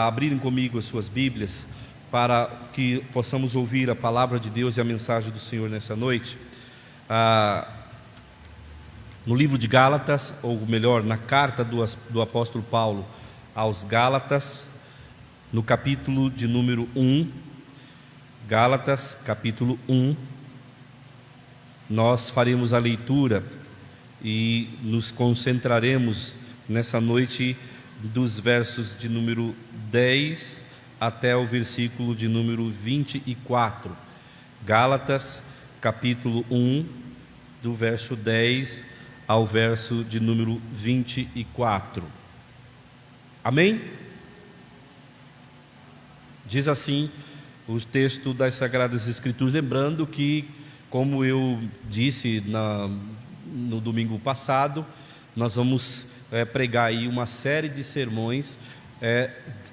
a abrirem comigo as suas Bíblias, para que possamos ouvir a palavra de Deus e a mensagem do Senhor nessa noite. No livro de Gálatas, ou melhor, na carta do apóstolo Paulo aos Gálatas, no capítulo de número 1, Gálatas, capítulo 1, nós faremos a leitura e nos concentraremos nessa noite dos versos de número 10 até o versículo de número 24. Gálatas, capítulo 1, do verso 10 ao verso de número 24. Amém? Diz assim o texto das Sagradas Escrituras, lembrando que, como eu disse no domingo passado, nós vamos pregar aí uma série de sermões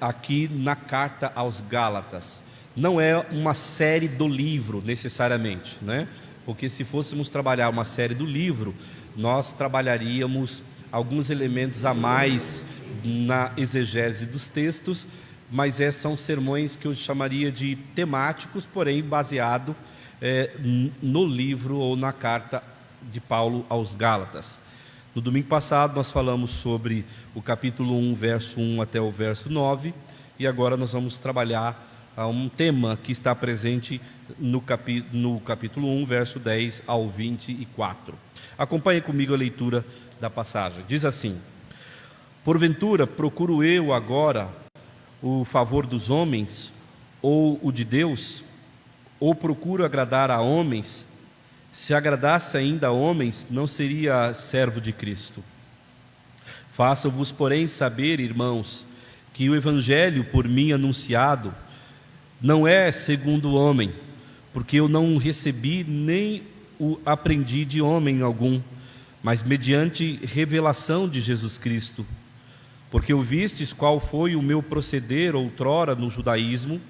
aqui na carta aos Gálatas. Não é uma série do livro necessariamente, né? Porque se fôssemos trabalhar uma série do livro, nós trabalharíamos alguns elementos a mais na exegese dos textos, mas são sermões que eu chamaria de temáticos, porém baseado no livro ou na carta de Paulo aos Gálatas. No domingo passado nós falamos sobre o capítulo 1, verso 1 até o verso 9, e agora nós vamos trabalhar um tema que está presente no capítulo 1, verso 10 ao 24. Acompanhe comigo a leitura da passagem. Diz assim: porventura procuro eu agora o favor dos homens, ou o de Deus? Ou procuro agradar a homens? Se agradasse ainda a homens, não seria servo de Cristo. Faço-vos, porém, saber, irmãos, que o evangelho por mim anunciado não é segundo o homem, porque eu não recebi nem o aprendi de homem algum, mas mediante revelação de Jesus Cristo. Porque ouvistes qual foi o meu proceder outrora no judaísmo,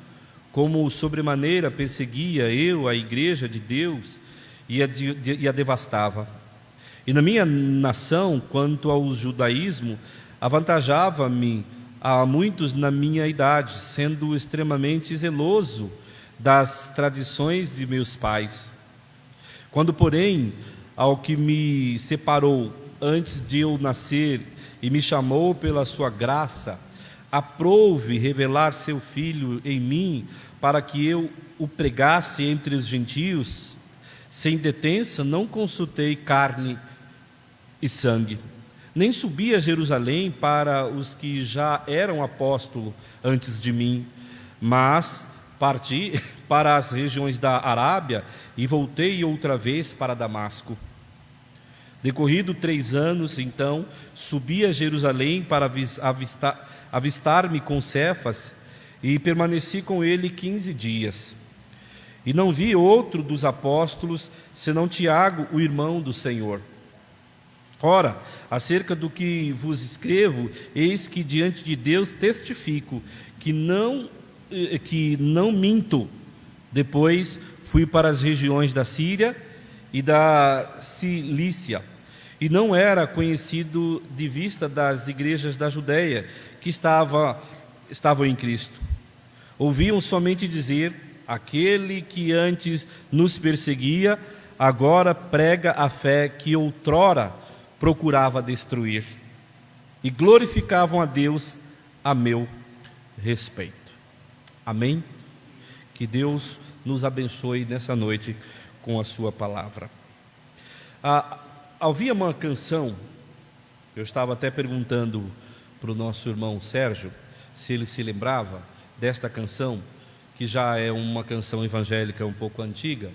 como sobremaneira perseguia eu a igreja de Deus e a devastava. E na minha nação, quanto ao judaísmo, avantajava-me a muitos na minha idade, sendo extremamente zeloso das tradições de meus pais. Quando, porém, ao que me separou antes de eu nascer e me chamou pela sua graça, aprouve revelar seu Filho em mim, para que eu o pregasse entre os gentios, sem detença, não consultei carne e sangue, nem subi a Jerusalém para os que já eram apóstolos antes de mim, mas parti para as regiões da Arábia e voltei outra vez para Damasco. Decorrido 3 anos, então, subi a Jerusalém para avistar-me com Cefas, e permaneci com ele 15 dias. E não vi outro dos apóstolos, senão Tiago, o irmão do Senhor. Ora, acerca do que vos escrevo, eis que diante de Deus testifico que não minto. Depois fui para as regiões da Síria e da Cilícia, e não era conhecido de vista das igrejas da Judéia que estavam em Cristo. Ouviam somente dizer: aquele que antes nos perseguia, agora prega a fé que outrora procurava destruir. E glorificavam a Deus a meu respeito. Amém? Que Deus nos abençoe nessa noite com a sua palavra. Havia uma canção, eu estava até perguntando para o nosso irmão Sérgio se ele se lembrava desta canção, que já é uma canção evangélica um pouco antiga.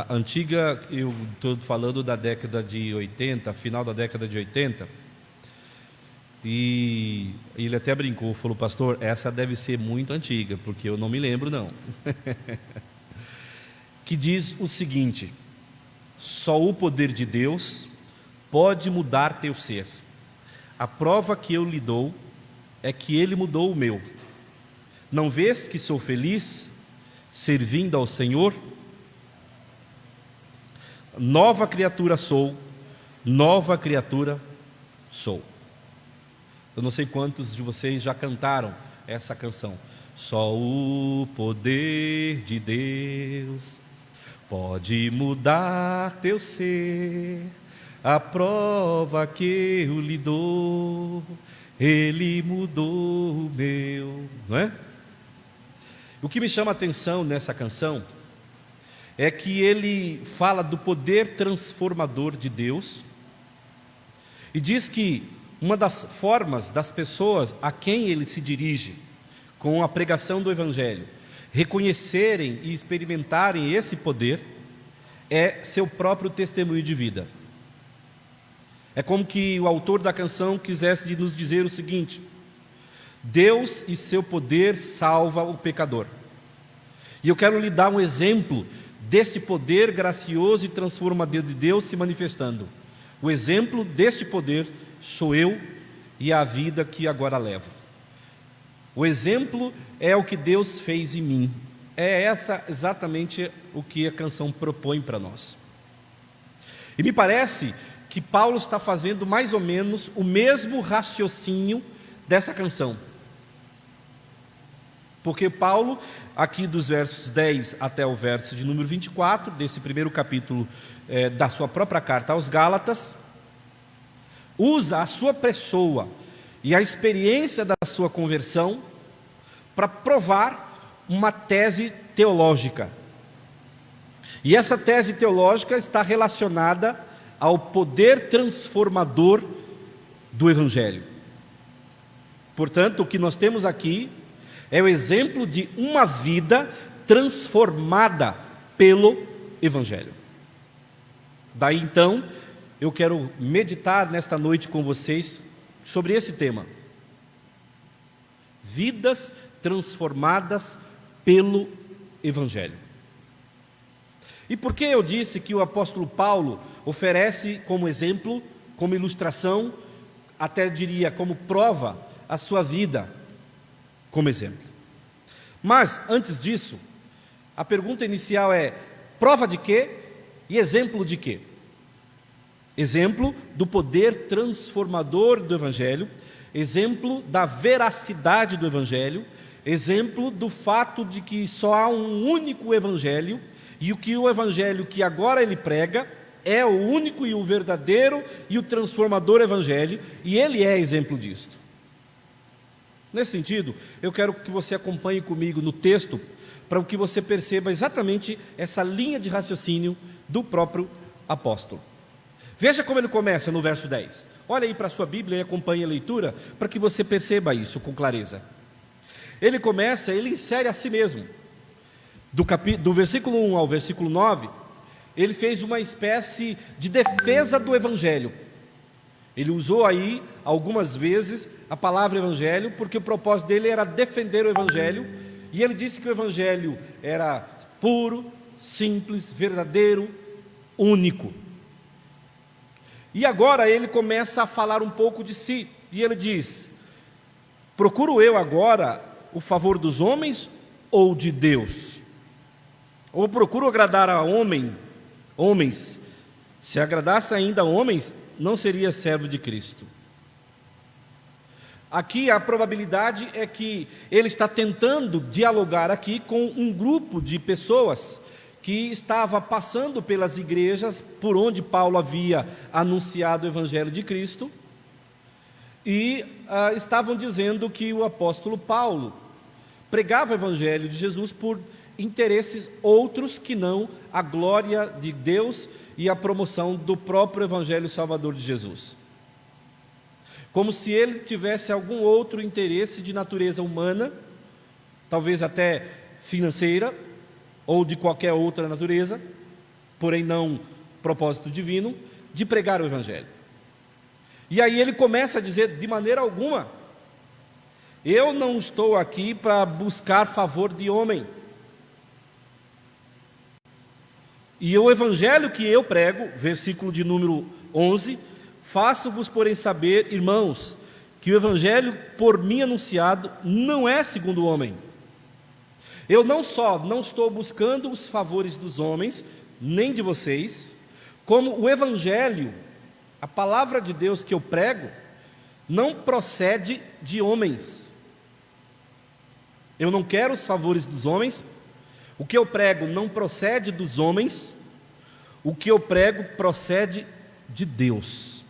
Antiga, eu estou falando da década de 80, final da década de 80. E ele até brincou, falou: pastor, essa deve ser muito antiga, porque eu não me lembro não. Que diz o seguinte: só o poder de Deus pode mudar teu ser. A prova que eu lhe dou é que Ele mudou o meu. Não vês que sou feliz servindo ao Senhor? Nova criatura sou, nova criatura sou. Eu não sei quantos de vocês já cantaram essa canção. Só o poder de Deus pode mudar teu ser. A prova que eu lhe dou, Ele mudou o meu, não é? O que me chama a atenção nessa canção é que ele fala do poder transformador de Deus e diz que uma das formas das pessoas a quem ele se dirige com a pregação do Evangelho reconhecerem e experimentarem esse poder é seu próprio testemunho de vida. É como que o autor da canção quisesse nos dizer o seguinte: Deus e seu poder salva o pecador. E eu quero lhe dar um exemplo desse poder gracioso e transformador de Deus se manifestando. O exemplo deste poder sou eu e a vida que agora levo. O exemplo é o que Deus fez em mim. É essa exatamente o que a canção propõe para nós. E me parece que Paulo está fazendo mais ou menos o mesmo raciocínio dessa canção. Porque Paulo, aqui dos versos 10 até o verso de número 24, desse primeiro capítulo da sua própria carta aos Gálatas, usa a sua pessoa e a experiência da sua conversão para provar uma tese teológica. E essa tese teológica está relacionada ao poder transformador do Evangelho. Portanto, o que nós temos aqui é o exemplo de uma vida transformada pelo Evangelho. Daí então, eu quero meditar nesta noite com vocês sobre esse tema. Vidas transformadas pelo Evangelho. E por que eu disse que o apóstolo Paulo oferece como exemplo, como ilustração, até diria como prova, a sua vida como exemplo? Mas, antes disso, a pergunta inicial é: prova de quê e exemplo de quê? Exemplo do poder transformador do Evangelho, exemplo da veracidade do Evangelho, exemplo do fato de que só há um único Evangelho, e o Evangelho que agora ele prega é o único e o verdadeiro e o transformador Evangelho, e ele é exemplo disto. Nesse sentido, eu quero que você acompanhe comigo no texto, para que você perceba exatamente essa linha de raciocínio do próprio apóstolo. Veja como ele começa no verso 10. Olha aí para a sua Bíblia e acompanhe a leitura, para que você perceba isso com clareza. Ele insere a si mesmo. Do versículo 1 ao versículo 9, ele fez uma espécie de defesa do Evangelho. Ele usou aí algumas vezes a palavra Evangelho, porque o propósito dele era defender o Evangelho, e ele disse que o Evangelho era puro, simples, verdadeiro, único. E agora ele começa a falar um pouco de si, e ele diz: procuro eu agora o favor dos homens ou de Deus? Ou procuro agradar a homens? Se agradasse ainda a homens, não seria servo de Cristo. Aqui a probabilidade é que ele está tentando dialogar aqui com um grupo de pessoas que estava passando pelas igrejas por onde Paulo havia anunciado o Evangelho de Cristo, e estavam dizendo que o apóstolo Paulo pregava o Evangelho de Jesus por interesses outros que não a glória de Deus e a promoção do próprio Evangelho Salvador de Jesus. Como se ele tivesse algum outro interesse de natureza humana, talvez até financeira, ou de qualquer outra natureza, porém não propósito divino, de pregar o Evangelho. E aí ele começa a dizer: de maneira alguma, eu não estou aqui para buscar favor de homem. E o Evangelho que eu prego, versículo de número 11, faço-vos, porém, saber, irmãos, que o Evangelho por mim anunciado não é segundo o homem. Eu não estou buscando os favores dos homens, nem de vocês, como o Evangelho, a palavra de Deus que eu prego, não procede de homens. Eu não quero os favores dos homens. O que eu prego não procede dos homens. O que eu prego procede de Deus.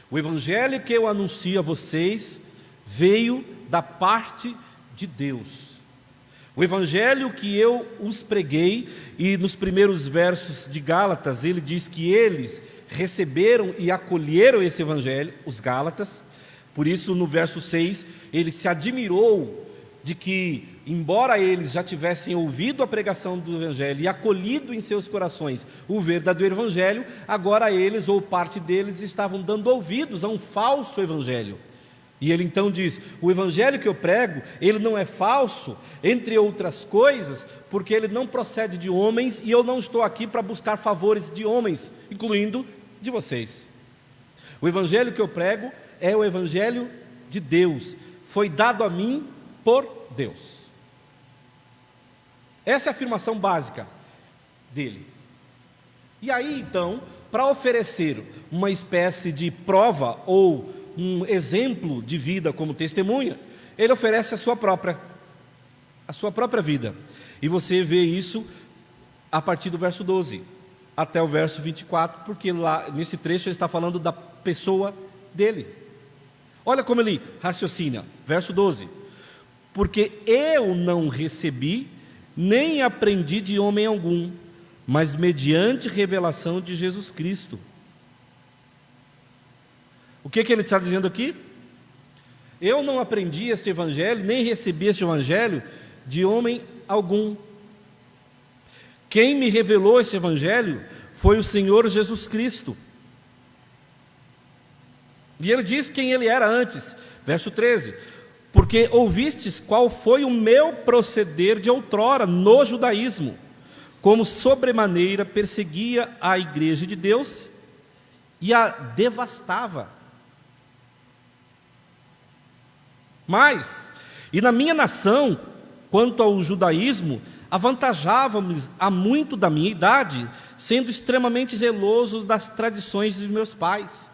O evangelho que eu anuncio a vocês veio da parte de Deus. O evangelho que eu os preguei, e nos primeiros versos de Gálatas ele diz que eles receberam e acolheram esse evangelho, os Gálatas. Por isso no verso 6 ele se admirou de que, embora eles já tivessem ouvido a pregação do evangelho e acolhido em seus corações o verdadeiro evangelho, agora eles, ou parte deles, estavam dando ouvidos a um falso evangelho. E ele então diz: o evangelho que eu prego, ele não é falso, entre outras coisas, porque ele não procede de homens, e eu não estou aqui para buscar favores de homens, incluindo de vocês. O evangelho que eu prego é o evangelho de Deus, foi dado a mim por Deus. Essa é a afirmação básica dele. E aí então, para oferecer uma espécie de prova ou um exemplo de vida como testemunha, ele oferece a sua própria vida. E você vê isso a partir do verso 12 até o verso 24, porque lá nesse trecho ele está falando da pessoa dele. Olha como ele raciocina, verso 12: porque eu não recebi, nem aprendi de homem algum, mas mediante revelação de Jesus Cristo. O que ele está dizendo aqui? Eu não aprendi esse evangelho, nem recebi esse evangelho de homem algum. Quem me revelou esse evangelho foi o Senhor Jesus Cristo. E ele diz quem ele era antes, verso 13: porque ouvistes qual foi o meu proceder de outrora no judaísmo, como sobremaneira perseguia a igreja de Deus e a devastava. Mas, e na minha nação, quanto ao judaísmo, avantajávamos a muito da minha idade, sendo extremamente zelosos das tradições de meus pais.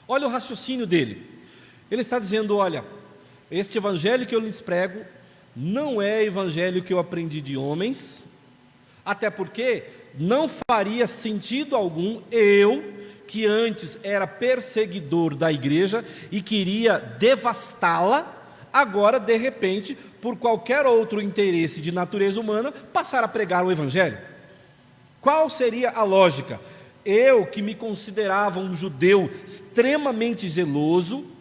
Olha o raciocínio dele. Ele está dizendo: olha, este evangelho que eu lhes prego não é evangelho que eu aprendi de homens, até porque não faria sentido algum eu, que antes era perseguidor da igreja e queria devastá-la, agora de repente, por qualquer outro interesse de natureza humana, passar a pregar o evangelho. Qual seria a lógica? Eu, que me considerava um judeu extremamente zeloso,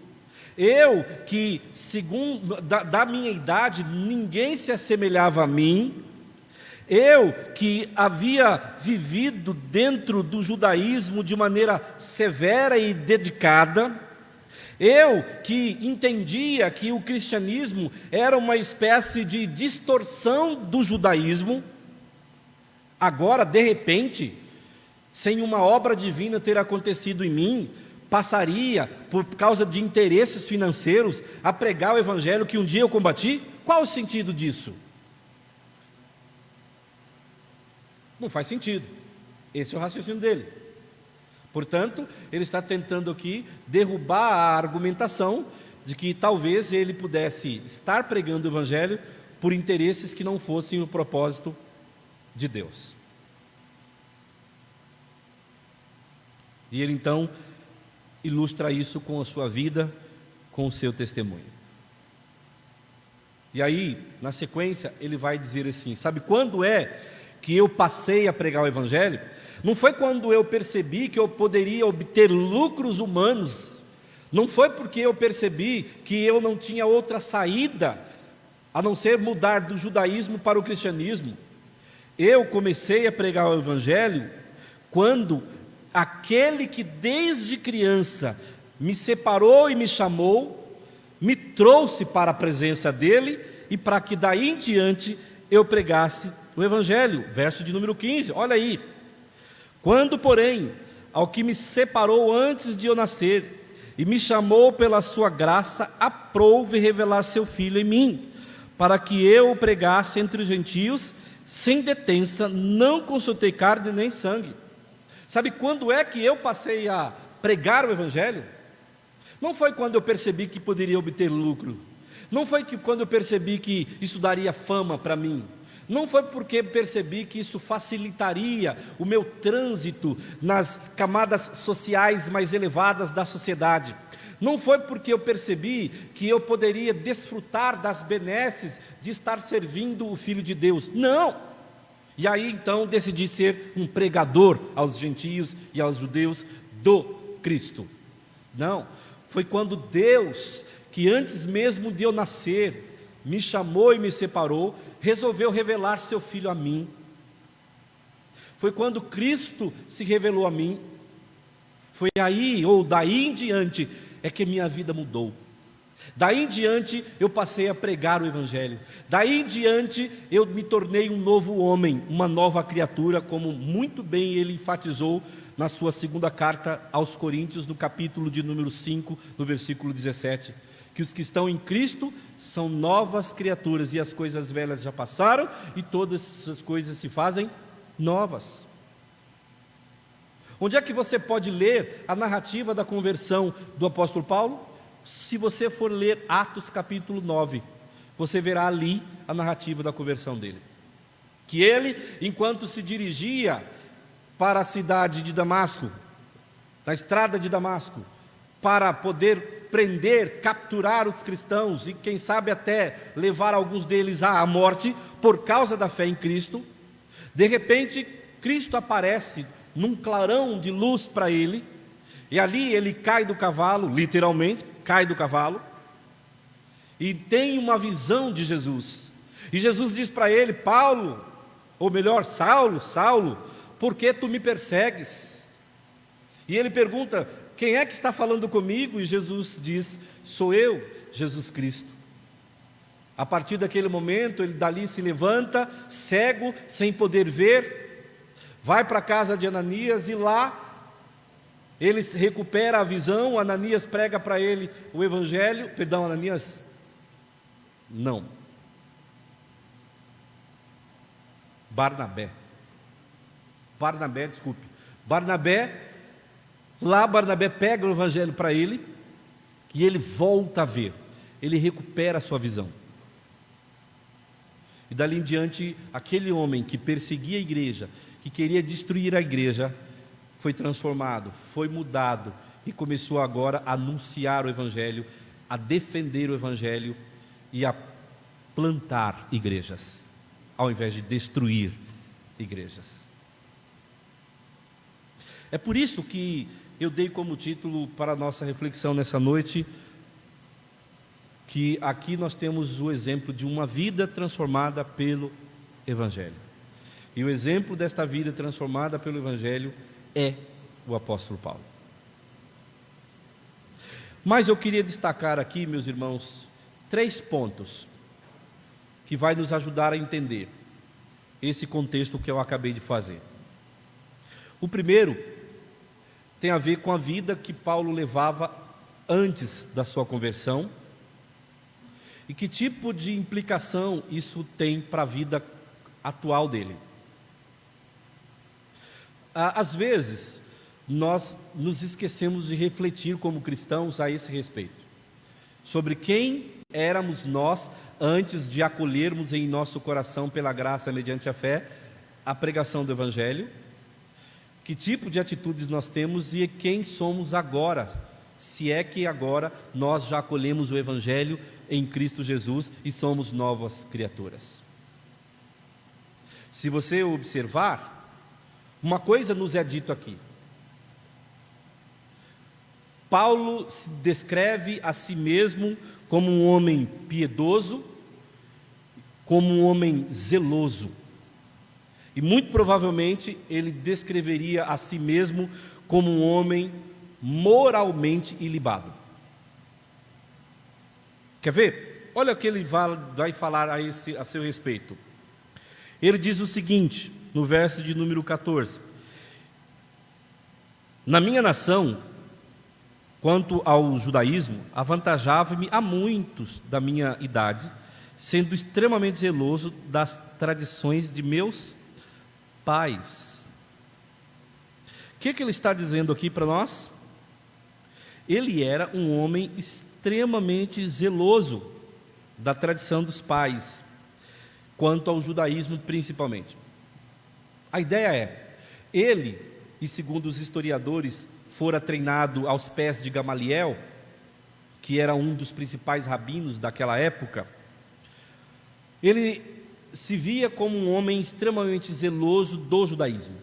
eu que, segundo da minha idade, ninguém se assemelhava a mim, eu que havia vivido dentro do judaísmo de maneira severa e dedicada, eu que entendia que o cristianismo era uma espécie de distorção do judaísmo, agora de repente, sem uma obra divina ter acontecido em mim, passaria, por causa de interesses financeiros, a pregar o evangelho que um dia eu combati? Qual o sentido disso? Não faz sentido. Esse é o raciocínio dele. Portanto, ele está tentando aqui derrubar a argumentação de que talvez ele pudesse estar pregando o evangelho por interesses que não fossem o propósito de Deus. E ele então ilustra isso com a sua vida, com o seu testemunho. E aí, na sequência, ele vai dizer assim: sabe quando é que eu passei a pregar o evangelho? Não foi quando eu percebi que eu poderia obter lucros humanos, não foi porque eu percebi que eu não tinha outra saída a não ser mudar do judaísmo para o cristianismo. Eu comecei a pregar o evangelho quando aquele que desde criança me separou e me chamou, me trouxe para a presença dele, e para que daí em diante eu pregasse o evangelho. Verso de número 15, olha aí: quando porém ao que me separou antes de eu nascer e me chamou pela sua graça, aprouve revelar seu filho em mim, para que eu o pregasse entre os gentios sem detença, não consultei carne nem sangue. Sabe quando é que eu passei a pregar o evangelho? Não foi quando eu percebi que poderia obter lucro. Não foi quando eu percebi que isso daria fama para mim. Não foi porque percebi que isso facilitaria o meu trânsito nas camadas sociais mais elevadas da sociedade. Não foi porque eu percebi que eu poderia desfrutar das benesses de estar servindo o Filho de Deus. Não! E aí então decidi ser um pregador aos gentios e aos judeus do Cristo. Não, foi quando Deus, que antes mesmo de eu nascer, me chamou e me separou, resolveu revelar seu Filho a mim. Foi quando Cristo se revelou a mim. Foi aí, ou daí em diante, é que minha vida mudou. Daí em diante eu passei a pregar o Evangelho. Daí em diante eu me tornei um novo homem, uma nova criatura, como muito bem ele enfatizou na sua segunda carta aos Coríntios, no capítulo de número 5, no versículo 17. Que os que estão em Cristo são novas criaturas, e as coisas velhas já passaram, e todas as coisas se fazem novas. Onde é que você pode ler a narrativa da conversão do apóstolo Paulo? Se você for ler Atos capítulo 9, você verá ali a narrativa da conversão dele. Que ele, enquanto se dirigia para a cidade de Damasco, na estrada de Damasco, para poder prender, capturar os cristãos e quem sabe até levar alguns deles à morte por causa da fé em Cristo, de repente Cristo aparece num clarão de luz para ele, e ali ele cai do cavalo, literalmente, cai do cavalo, e tem uma visão de Jesus, e Jesus diz para ele: Paulo, ou melhor, Saulo, Saulo, por que tu me persegues? E ele pergunta: quem é que está falando comigo? E Jesus diz: sou eu, Jesus Cristo. A partir daquele momento, ele dali se levanta, cego, sem poder ver, vai para a casa de Ananias, e lá ele recupera a visão. Ananias prega para ele o Evangelho. Perdão, Ananias? Não. Barnabé, desculpe. Lá Barnabé pega o Evangelho para ele, e ele volta a ver, ele recupera a sua visão. E dali em diante, aquele homem que perseguia a igreja, que queria destruir a igreja, foi transformado, foi mudado, e começou agora a anunciar o Evangelho, a defender o Evangelho e a plantar igrejas, ao invés de destruir igrejas. É por isso que eu dei como título para a nossa reflexão nessa noite, que aqui nós temos o exemplo de uma vida transformada pelo Evangelho. E o exemplo desta vida transformada pelo Evangelho é o apóstolo Paulo. Mas eu queria destacar aqui, meus irmãos, 3 pontos que vai nos ajudar a entender esse contexto que eu acabei de fazer. O primeiro tem a ver com a vida que Paulo levava antes da sua conversão, e que tipo de implicação isso tem para a vida atual dele. Às vezes, nós nos esquecemos de refletir como cristãos a esse respeito, sobre quem éramos nós antes de acolhermos em nosso coração, pela graça, mediante a fé, a pregação do Evangelho, que tipo de atitudes nós temos e quem somos agora, se é que agora nós já acolhemos o Evangelho em Cristo Jesus e somos novas criaturas. Se você observar, uma coisa nos é dito aqui: Paulo descreve a si mesmo como um homem piedoso, como um homem zeloso, e muito provavelmente ele descreveria a si mesmo como um homem moralmente ilibado. Quer ver? Olha o que ele vai falar a seu respeito. Ele diz o seguinte, no verso de número 14: na minha nação, quanto ao judaísmo, avantajava-me a muitos da minha idade, sendo extremamente zeloso das tradições de meus pais. O que ele está dizendo aqui para nós? Ele era um homem extremamente zeloso da tradição dos pais, quanto ao judaísmo principalmente. A ideia é, ele, e segundo os historiadores, fora treinado aos pés de Gamaliel, que era um dos principais rabinos daquela época. Ele se via como um homem extremamente zeloso do judaísmo.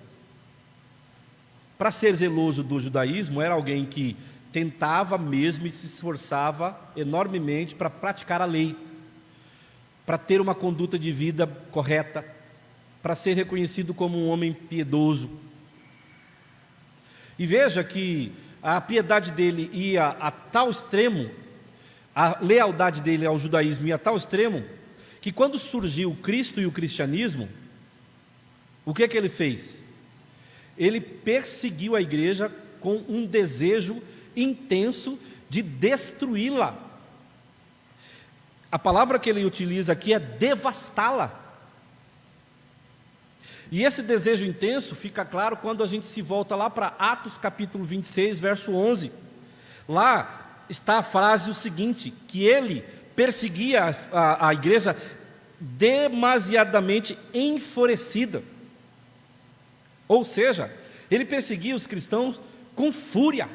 Para ser zeloso do judaísmo, era alguém que tentava mesmo e se esforçava enormemente para praticar a lei, para ter uma conduta de vida correta, para ser reconhecido como um homem piedoso. E veja que a piedade dele ia a tal extremo, a lealdade dele ao judaísmo ia a tal extremo, que quando surgiu Cristo e o cristianismo, o que ele fez? Ele perseguiu a igreja com um desejo intenso de destruí-la. A palavra que ele utiliza aqui é devastá-la. E esse desejo intenso fica claro quando a gente se volta lá para Atos capítulo 26, verso 11. Lá está a frase o seguinte, que ele perseguia a igreja demasiadamente enfurecida. Ou seja, ele perseguia os cristãos com fúria.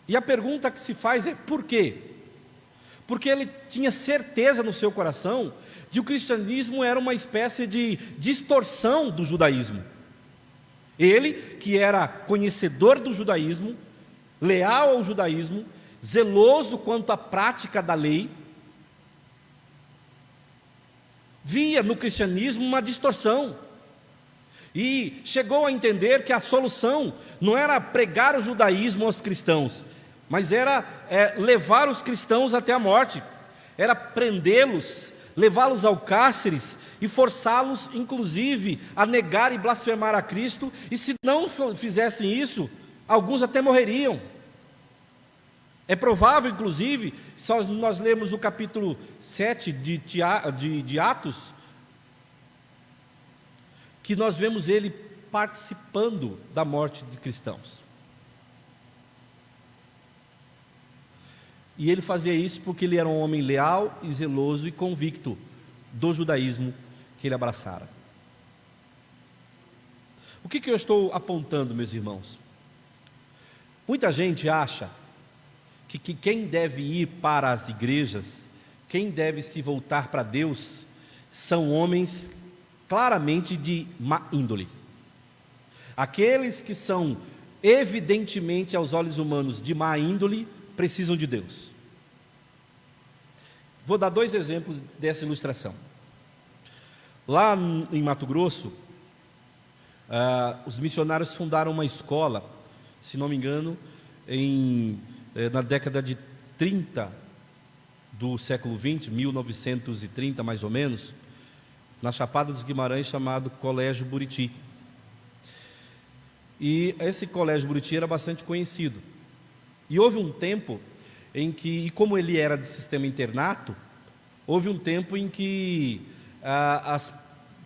E a pergunta que se faz é por quê? Porque ele tinha certeza no seu coração de que o cristianismo era uma espécie de distorção do judaísmo. Ele, que era conhecedor do judaísmo, leal ao judaísmo, zeloso quanto à prática da lei, via no cristianismo uma distorção. E chegou a entender que a solução não era pregar o judaísmo aos cristãos, mas era levar os cristãos até a morte, era prendê-los, levá-los ao cárcere e forçá-los, inclusive, a negar e blasfemar a Cristo, e se não fizessem isso, alguns até morreriam. É provável, inclusive, se nós lemos o capítulo 7 de Atos, que nós vemos ele participando da morte de cristãos. E ele fazia isso porque ele era um homem leal e zeloso e convicto do judaísmo que ele abraçara. O que eu estou apontando, meus irmãos? Muita gente acha que quem deve ir para as igrejas, quem deve se voltar para Deus, são homens claramente de má índole. Aqueles que são evidentemente aos olhos humanos de má índole, precisam de Deus. Vou dar 2 exemplos dessa ilustração. Lá em Mato Grosso, os missionários fundaram uma escola, se não me engano, na década de 30 do século 20, 1930 mais ou menos, na Chapada dos Guimarães, chamado Colégio Buriti. E esse Colégio Buriti era bastante conhecido. E houve um tempo em que, e como ele era de sistema internato, houve um tempo em que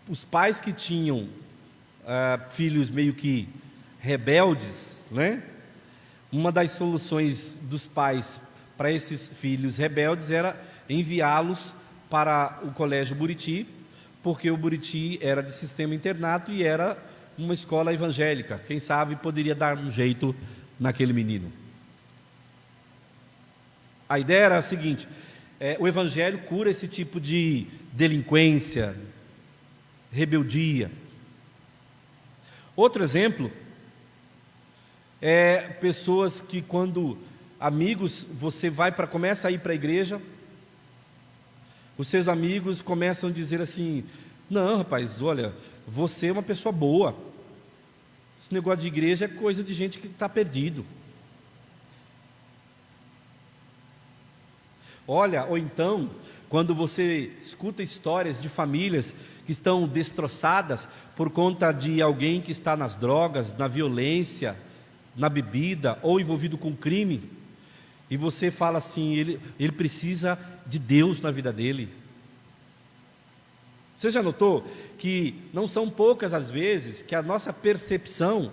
os pais que tinham filhos meio que rebeldes, né? Uma das soluções dos pais para esses filhos rebeldes era enviá-los para o Colégio Buriti, porque o Buriti era de sistema internato e era uma escola evangélica. Quem sabe poderia dar um jeito naquele menino. A ideia era a seguinte: o evangelho cura esse tipo de delinquência, rebeldia. Outro exemplo é pessoas que, quando amigos, você começa a ir para a igreja, os seus amigos começam a dizer assim: não, rapaz, olha, você é uma pessoa boa, esse negócio de igreja é coisa de gente que está perdido. Olha, ou então, quando você escuta histórias de famílias que estão destroçadas por conta de alguém que está nas drogas, na violência, na bebida ou envolvido com crime, e você fala assim: ele precisa de Deus na vida dele. Você já notou que não são poucas as vezes que a nossa percepção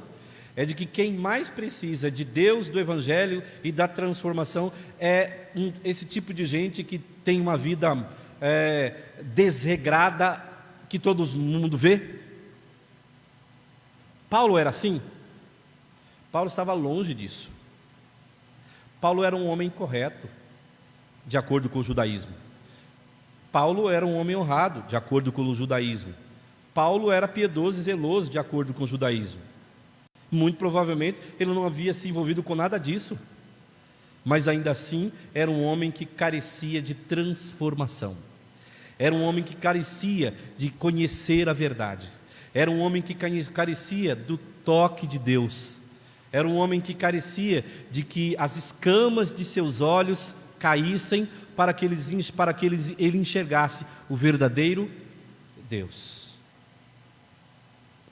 é de que quem mais precisa de Deus, do Evangelho e da transformação é esse tipo de gente que tem uma vida desregrada, que todo mundo vê. Paulo era assim? Paulo estava longe disso. Paulo era um homem correto, de acordo com o judaísmo. Paulo era um homem honrado, de acordo com o judaísmo. Paulo era piedoso e zeloso, de acordo com o judaísmo. Muito provavelmente ele não havia se envolvido com nada disso, mas ainda assim era um homem que carecia de transformação. Era um homem que carecia de conhecer a verdade. Era um homem que carecia do toque de Deus. Era um homem que carecia de que as escamas de seus olhos caíssem para que ele enxergasse o verdadeiro Deus.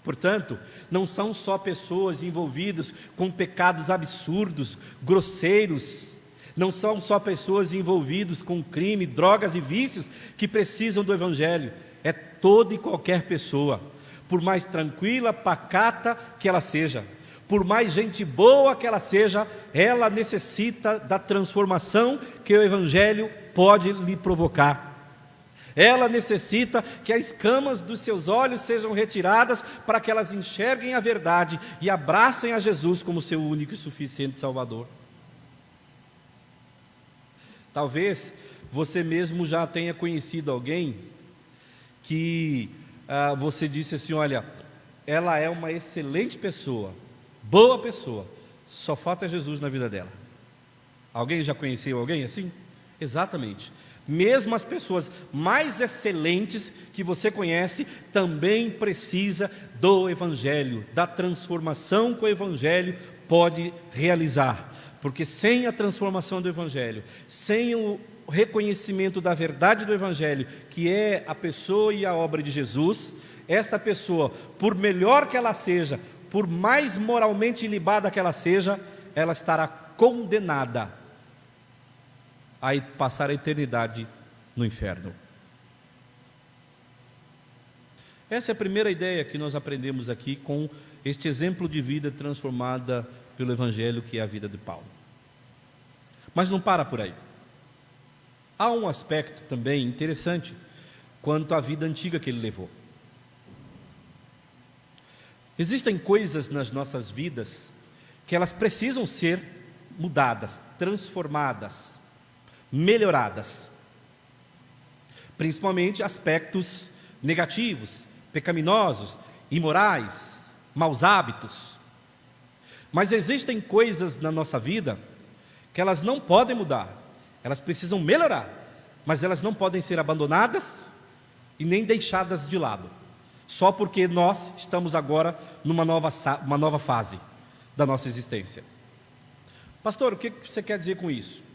Portanto, não são só pessoas envolvidas com pecados absurdos, grosseiros, não são só pessoas envolvidas com crime, drogas e vícios que precisam do Evangelho. É toda e qualquer pessoa, por mais tranquila, pacata que ela seja, por mais gente boa que ela seja, ela necessita da transformação que o Evangelho pode lhe provocar. Ela necessita que as escamas dos seus olhos sejam retiradas para que elas enxerguem a verdade e abracem a Jesus como seu único e suficiente Salvador. Talvez você mesmo já tenha conhecido alguém que você disse assim: olha, ela é uma excelente pessoa, boa pessoa, só falta Jesus na vida dela. Alguém já conheceu alguém assim? Exatamente. Mesmo as pessoas mais excelentes que você conhece também precisa do Evangelho, da transformação que o Evangelho pode realizar. Porque sem a transformação do Evangelho, sem o reconhecimento da verdade do Evangelho, que é a pessoa e a obra de Jesus, esta pessoa, por melhor que ela seja, por mais moralmente ilibada que ela seja, ela estará condenada a passar a eternidade no inferno. Essa é a primeira ideia que nós aprendemos aqui com este exemplo de vida transformada pelo Evangelho, que é a vida de Paulo. Mas não para por aí. Há um aspecto também interessante quanto à vida antiga que ele levou. Existem coisas nas nossas vidas que elas precisam ser mudadas, transformadas, melhoradas, principalmente aspectos negativos, pecaminosos, imorais, maus hábitos. Mas existem coisas na nossa vida que elas não podem mudar, elas precisam melhorar, mas elas não podem ser abandonadas e nem deixadas de lado, só porque nós estamos agora numa nova fase da nossa existência. Pastor, o que você quer dizer com isso?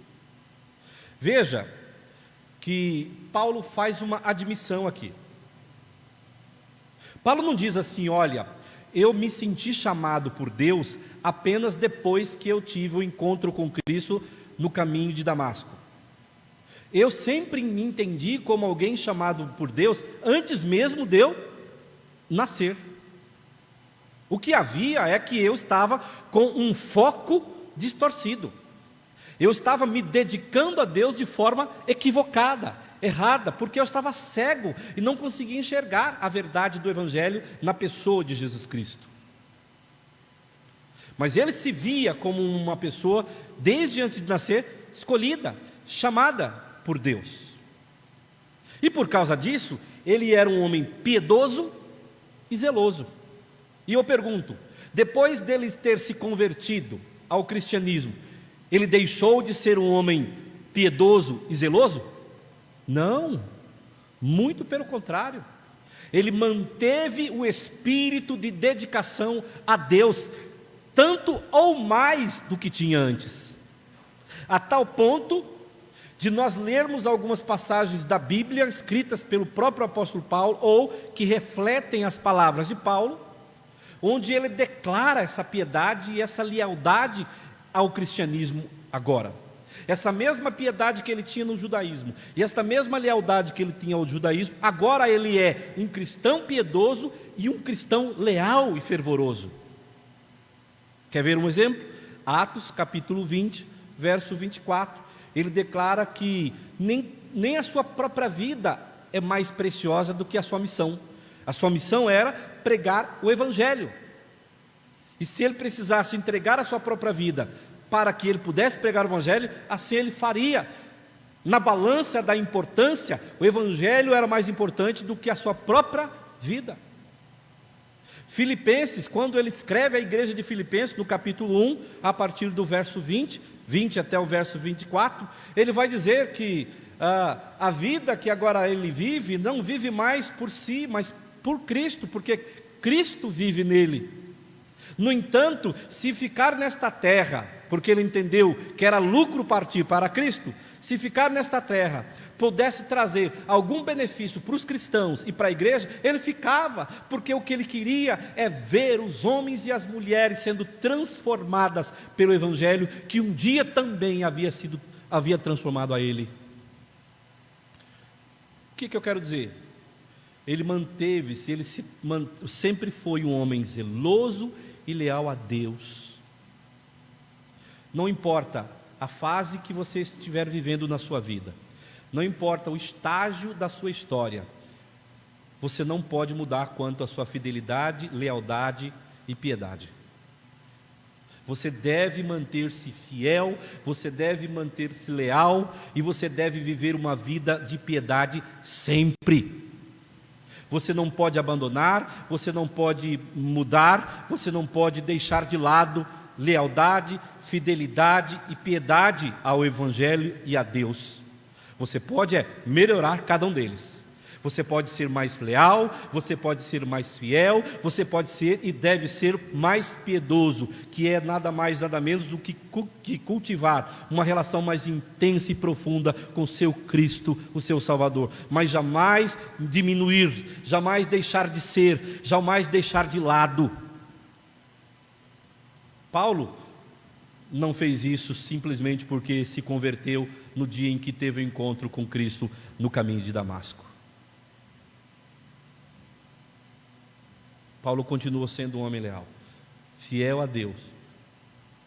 Veja que Paulo faz uma admissão aqui. Paulo não diz assim: olha, eu me senti chamado por Deus apenas depois que eu tive o encontro com Cristo no caminho de Damasco. Eu sempre me entendi como alguém chamado por Deus antes mesmo de eu nascer. O que havia é que eu estava com um foco distorcido. Eu estava me dedicando a Deus de forma equivocada, errada, porque eu estava cego e não conseguia enxergar a verdade do Evangelho na pessoa de Jesus Cristo. Mas ele se via como uma pessoa, desde antes de nascer, escolhida, chamada por Deus. E por causa disso, ele era um homem piedoso e zeloso. E eu pergunto, depois dele ter se convertido ao cristianismo, ele deixou de ser um homem piedoso e zeloso? Não, muito pelo contrário. Ele manteve o espírito de dedicação a Deus, tanto ou mais do que tinha antes, a tal ponto de nós lermos algumas passagens da Bíblia escritas pelo próprio apóstolo Paulo, ou que refletem as palavras de Paulo, onde ele declara essa piedade e essa lealdade ao cristianismo agora. Essa mesma piedade que ele tinha no judaísmo e esta mesma lealdade que ele tinha ao judaísmo, agora ele é um cristão piedoso e um cristão leal e fervoroso. Quer ver um exemplo? Atos capítulo 20, verso 24. Ele declara que nem a sua própria vida é mais preciosa do que a sua missão. A sua missão era pregar o Evangelho. E se ele precisasse entregar a sua própria vida para que ele pudesse pregar o Evangelho, assim ele faria. Na balança da importância, o Evangelho era mais importante do que a sua própria vida. Filipenses, quando ele escreve à igreja de Filipenses, no capítulo 1, a partir do verso 20 até o verso 24, ele vai dizer que a vida que agora ele vive, não vive mais por si, mas por Cristo, porque Cristo vive nele. No entanto, se ficar nesta terra, porque ele entendeu que era lucro partir para Cristo, se ficar nesta terra pudesse trazer algum benefício para os cristãos e para a igreja, ele ficava, porque o que ele queria é ver os homens e as mulheres sendo transformadas pelo Evangelho, que um dia também havia transformado a ele. O que eu quero dizer? Ele manteve-se, sempre foi um homem zeloso e leal a Deus. Não importa a fase que você estiver vivendo na sua vida, não importa o estágio da sua história, você não pode mudar quanto à sua fidelidade, lealdade e piedade. Você deve manter-se fiel, você deve manter-se leal e você deve viver uma vida de piedade sempre. Você não pode abandonar, você não pode mudar, você não pode deixar de lado lealdade, fidelidade e piedade ao Evangelho e a Deus. Você pode melhorar cada um deles. Você pode ser mais leal, você pode ser mais fiel, você pode ser e deve ser mais piedoso, que é nada mais, nada menos do que cultivar uma relação mais intensa e profunda com seu Cristo, o seu Salvador. Mas jamais diminuir, jamais deixar de ser, jamais deixar de lado. Paulo não fez isso simplesmente porque se converteu no dia em que teve o encontro com Cristo no caminho de Damasco. Paulo continuou sendo um homem leal, fiel a Deus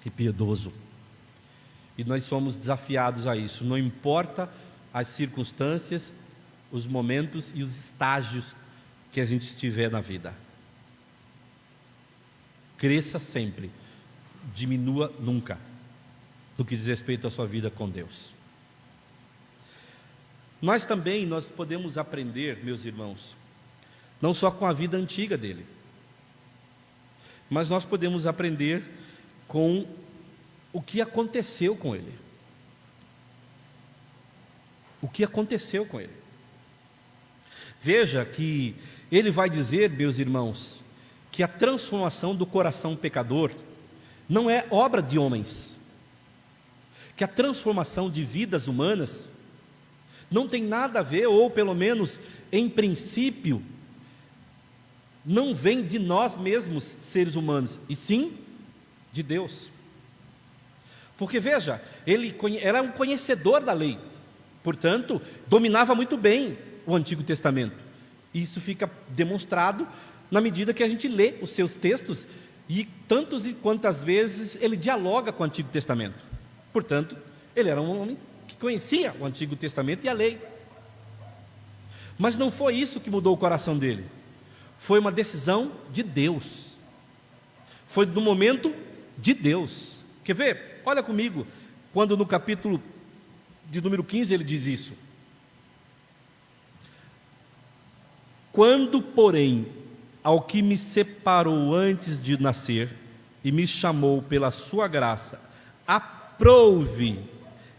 e piedoso. E nós somos desafiados a isso, não importa as circunstâncias, os momentos e os estágios que a gente estiver na vida. Cresça sempre, diminua nunca, no que diz respeito à sua vida com Deus. Nós podemos aprender, meus irmãos, não só com a vida antiga dele, mas nós podemos aprender com o que aconteceu com ele. O que aconteceu com ele? Veja que ele vai dizer, meus irmãos, que a transformação do coração pecador não é obra de homens, que a transformação de vidas humanas não tem nada a ver, ou pelo menos em princípio, não vem de nós mesmos, seres humanos, e sim de Deus. Porque veja, ele era um conhecedor da lei, portanto, dominava muito bem o Antigo Testamento. Isso fica demonstrado na medida que a gente lê os seus textos, e tantas e quantas vezes ele dialoga com o Antigo Testamento. Portanto, ele era um homem que conhecia o Antigo Testamento e a lei. Mas não foi isso que mudou o coração dele. Foi uma decisão de Deus. Foi no momento de Deus. Quer ver? Olha comigo, quando no capítulo de número 15 ele diz isso. Quando, porém, ao que me separou antes de nascer e me chamou pela sua graça, aprouve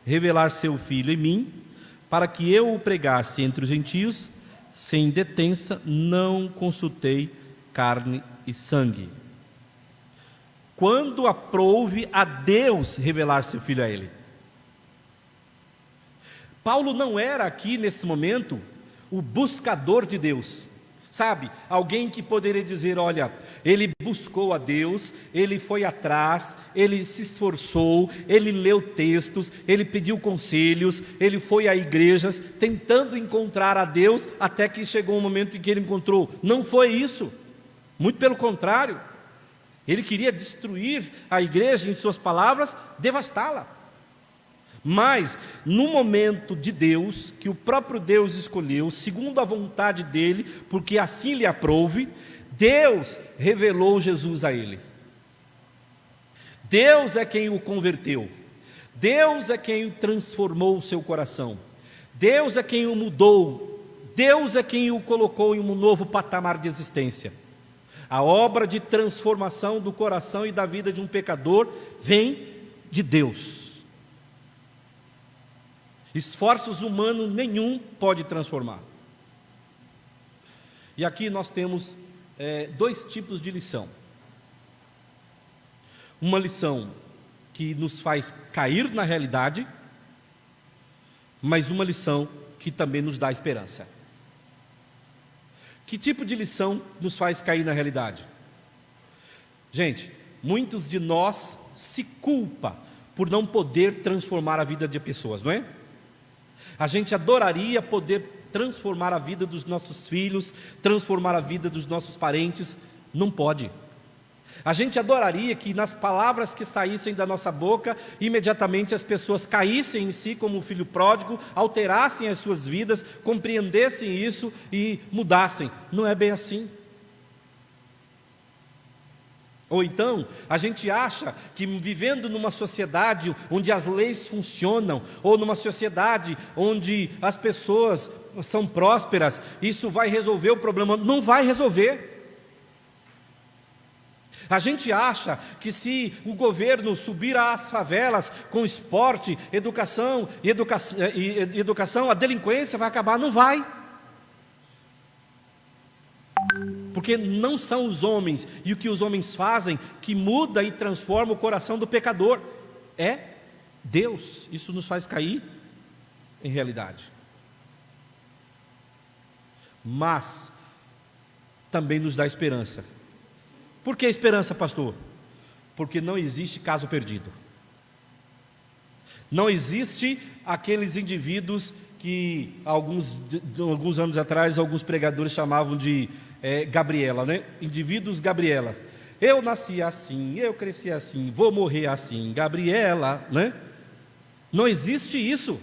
revelar seu Filho em mim, para que eu o pregasse entre os gentios, sem detença, não consultei carne e sangue. Quando aprouve a Deus revelar seu Filho a ele. Paulo não era aqui nesse momento o buscador de Deus, sabe? Alguém que poderia dizer, olha, ele buscou a Deus, ele foi atrás, ele se esforçou, ele leu textos, ele pediu conselhos, ele foi a igrejas, tentando encontrar a Deus, até que chegou um momento em que ele encontrou. Não foi isso, muito pelo contrário. Ele queria destruir a igreja, em suas palavras, devastá-la. Mas, no momento de Deus, que o próprio Deus escolheu, segundo a vontade dele, porque assim lhe aprouve, Deus revelou Jesus a ele. Deus é quem o converteu. Deus é quem transformou o seu coração. Deus é quem o mudou. Deus é quem o colocou em um novo patamar de existência. A obra de transformação do coração e da vida de um pecador vem de Deus. Esforços humanos nenhum pode transformar. E aqui nós temos dois tipos de lição. Uma lição que nos faz cair na realidade, mas uma lição que também nos dá esperança. Que tipo de lição nos faz cair na realidade? Gente, muitos de nós se culpam por não poder transformar a vida de pessoas, não é? A gente adoraria poder transformar a vida dos nossos filhos, transformar a vida dos nossos parentes, não pode. A gente adoraria que nas palavras que saíssem da nossa boca, imediatamente as pessoas caíssem em si como o filho pródigo, alterassem as suas vidas, compreendessem isso e mudassem. Não é bem assim. Ou então, a gente acha que vivendo numa sociedade onde as leis funcionam, ou numa sociedade onde as pessoas são prósperas, isso vai resolver o problema. Não vai resolver. A gente acha que se o governo subir às favelas com esporte, educação, a delinquência vai acabar. Não vai. Porque não são os homens e o que os homens fazem que muda e transforma o coração do pecador. É Deus. Isso nos faz cair em realidade. Mas também nos dá esperança. Por que esperança, pastor? Porque não existe caso perdido. Não existe aqueles indivíduos que alguns anos atrás alguns pregadores chamavam de Gabriela, né? Indivíduos Gabriela. Eu nasci assim, eu cresci assim, vou morrer assim, Gabriela, né? Não existe isso.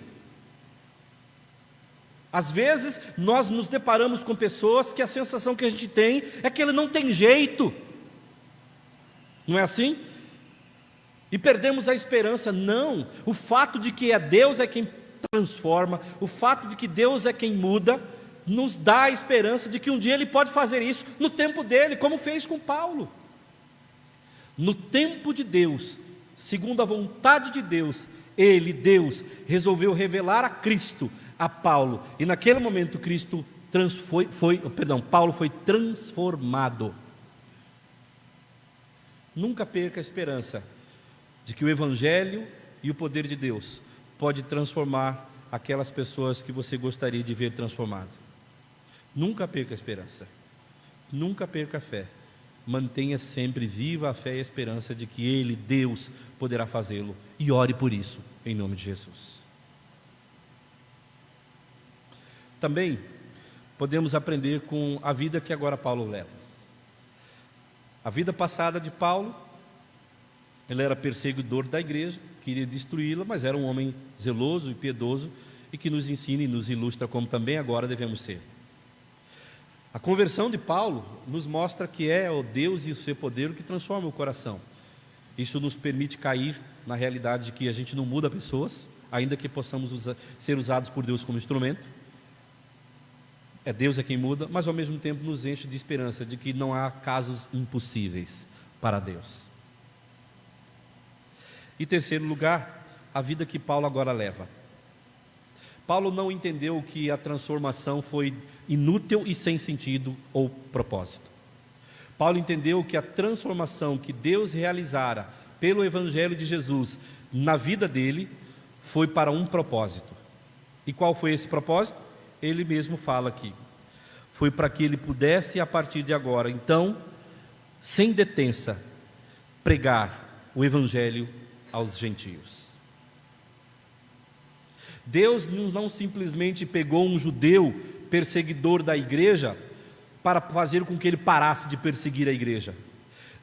Às vezes nós nos deparamos com pessoas que a sensação que a gente tem é que ele não tem jeito. Não é assim? E perdemos a esperança. Não, o fato de que Deus é quem transforma, o fato de que Deus é quem muda, nos dá a esperança de que um dia Ele pode fazer isso no tempo dEle, como fez com Paulo. No tempo de Deus, segundo a vontade de Deus, Deus, resolveu revelar a Cristo, a Paulo, e naquele momento Paulo foi transformado. Nunca perca a esperança de que o Evangelho e o poder de Deus pode transformar aquelas pessoas que você gostaria de ver transformadas. Nunca perca a esperança, nunca perca a fé. Mantenha sempre viva a fé e a esperança de que Ele, Deus, poderá fazê-lo, e ore por isso, em nome de Jesus. Também podemos aprender com a vida que agora Paulo leva. A vida passada de Paulo, ele era perseguidor da igreja, queria destruí-la, mas era um homem zeloso e piedoso, e que nos ensina e nos ilustra como também agora devemos ser. A conversão de Paulo nos mostra que é o Deus e o seu poder o que transforma o coração. Isso nos permite cair na realidade de que a gente não muda pessoas, ainda que possamos ser usados por Deus como instrumento. Deus é quem muda, mas ao mesmo tempo nos enche de esperança de que não há casos impossíveis para Deus. Em terceiro lugar, a vida que Paulo agora leva. Paulo não entendeu que a transformação foi inútil e sem sentido ou propósito. Paulo entendeu que a transformação que Deus realizara pelo Evangelho de Jesus na vida dele foi para um propósito. E qual foi esse propósito? Ele mesmo fala aqui. Foi para que ele pudesse, a partir de agora, então, sem detença, pregar o Evangelho aos gentios. Deus não simplesmente pegou um judeu perseguidor da igreja para fazer com que ele parasse de perseguir a igreja.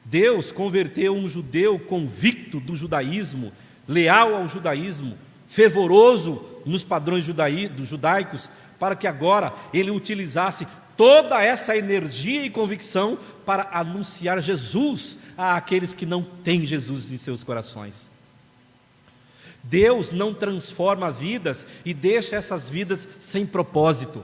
Deus converteu um judeu convicto do judaísmo, leal ao judaísmo, fervoroso nos padrões judaicos, para que agora ele utilizasse toda essa energia e convicção para anunciar Jesus àqueles que não têm Jesus em seus corações. Deus não transforma vidas e deixa essas vidas sem propósito.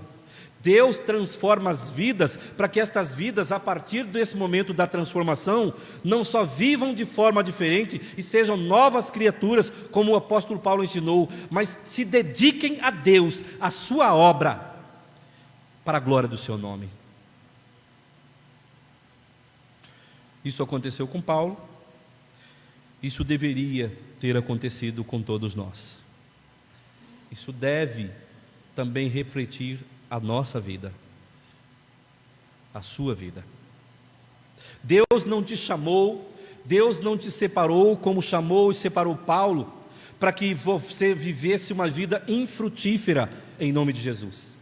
Deus transforma as vidas para que estas vidas, a partir desse momento da transformação, não só vivam de forma diferente e sejam novas criaturas, como o apóstolo Paulo ensinou, mas se dediquem a Deus, a sua obra, para a glória do seu nome. Isso aconteceu com Paulo, isso deveria ter acontecido com todos nós. Isso deve também refletir a nossa vida, a sua vida. Deus não te chamou, Deus não te separou como chamou e separou Paulo, para que você vivesse uma vida infrutífera em nome de Jesus.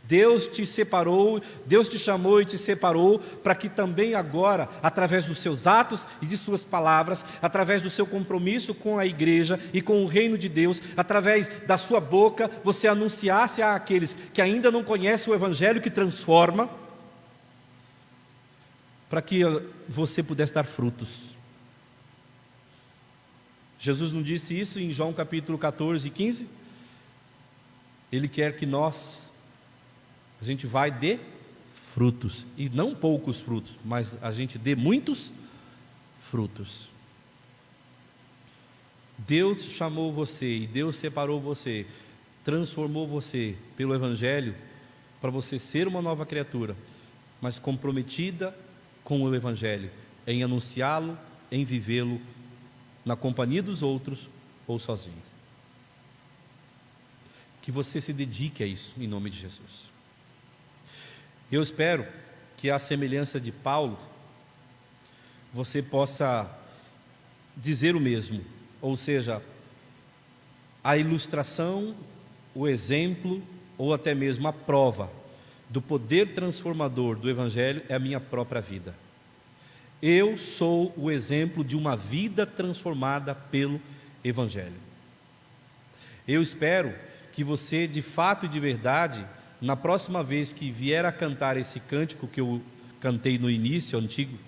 Deus te separou, Deus te chamou e te separou para que também agora, através dos seus atos e de suas palavras, através do seu compromisso com a igreja e com o reino de Deus, através da sua boca, você anunciasse àqueles que ainda não conhecem o evangelho que transforma, para que você pudesse dar frutos. Jesus não disse isso em João capítulo 14 e 15? Ele quer que a gente vai dê frutos, e não poucos frutos, mas a gente dê muitos frutos. Deus chamou você e Deus separou você, transformou você pelo Evangelho, para você ser uma nova criatura, mas comprometida com o Evangelho, em anunciá-lo, em vivê-lo, na companhia dos outros ou sozinho. Que você se dedique a isso, em nome de Jesus. Eu espero que, à semelhança de Paulo, você possa dizer o mesmo, ou seja, a ilustração, o exemplo, ou até mesmo a prova do poder transformador do Evangelho é a minha própria vida. Eu sou o exemplo de uma vida transformada pelo Evangelho. Eu espero que você, de fato e de verdade, na próxima vez que vier a cantar esse cântico que eu cantei no início, antigo,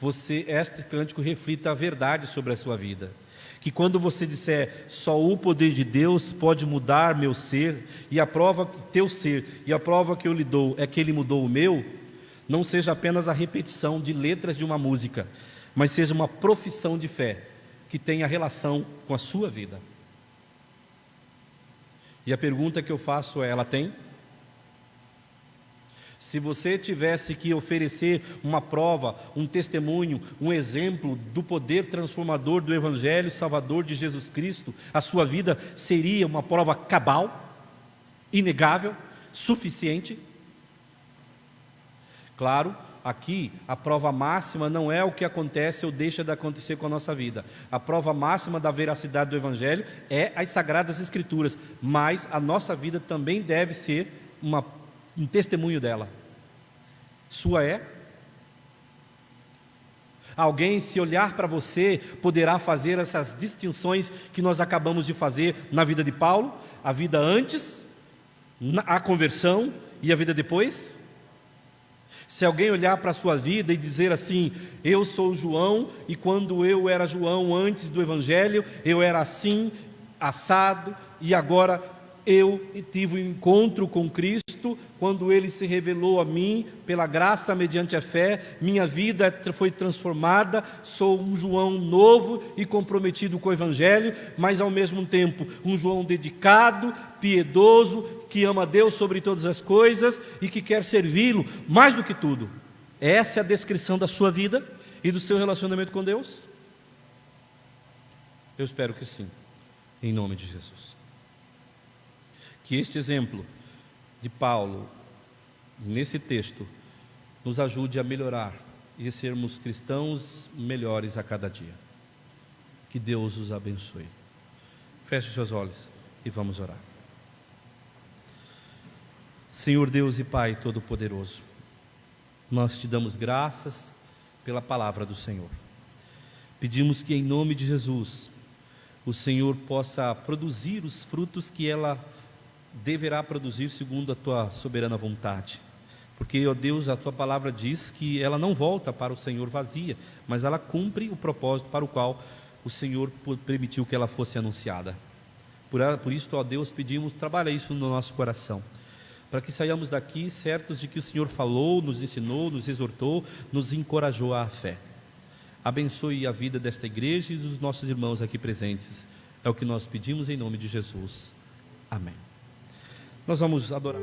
este cântico reflita a verdade sobre a sua vida. Que quando você disser, só o poder de Deus pode mudar meu ser, e a prova teu ser, e a prova que eu lhe dou é que Ele mudou o meu, não seja apenas a repetição de letras de uma música, mas seja uma profissão de fé, que tenha relação com a sua vida. E a pergunta que eu faço é, ela tem? Se você tivesse que oferecer uma prova, um testemunho, um exemplo do poder transformador do Evangelho Salvador de Jesus Cristo, a sua vida seria uma prova cabal, inegável, suficiente? Claro, aqui a prova máxima não é o que acontece ou deixa de acontecer com a nossa vida. A prova máxima da veracidade do Evangelho é as Sagradas Escrituras, mas a nossa vida também deve ser um testemunho dela. Sua é? Alguém, se olhar para você, poderá fazer essas distinções que nós acabamos de fazer na vida de Paulo, a vida antes, a conversão e a vida depois? Se alguém olhar para a sua vida e dizer assim, eu sou João, e quando eu era João antes do Evangelho, eu era assim, assado, e agora eu tive um encontro com Cristo, quando Ele se revelou a mim, pela graça, mediante a fé, minha vida foi transformada, sou um João novo e comprometido com o Evangelho, mas ao mesmo tempo, um João dedicado, piedoso, que ama Deus sobre todas as coisas e que quer servi-lo mais do que tudo. Essa é a descrição da sua vida e do seu relacionamento com Deus? Eu espero que sim, em nome de Jesus. Que este exemplo de Paulo, nesse texto, nos ajude a melhorar e sermos cristãos melhores a cada dia. Que Deus os abençoe. Feche os seus olhos e vamos orar. Senhor Deus e Pai Todo-Poderoso, nós te damos graças pela palavra do Senhor. Pedimos que em nome de Jesus o Senhor possa produzir os frutos que ela deverá produzir segundo a tua soberana vontade. Porque, ó Deus, a tua palavra diz que ela não volta para o Senhor vazia, mas ela cumpre o propósito para o qual o Senhor permitiu que ela fosse anunciada. Por isso, ó Deus, pedimos, trabalha isso no nosso coração, para que saiamos daqui certos de que o Senhor falou, nos ensinou, nos exortou, nos encorajou à fé. Abençoe a vida desta igreja e dos nossos irmãos aqui presentes. É o que nós pedimos em nome de Jesus. Amém. Nós vamos adorar.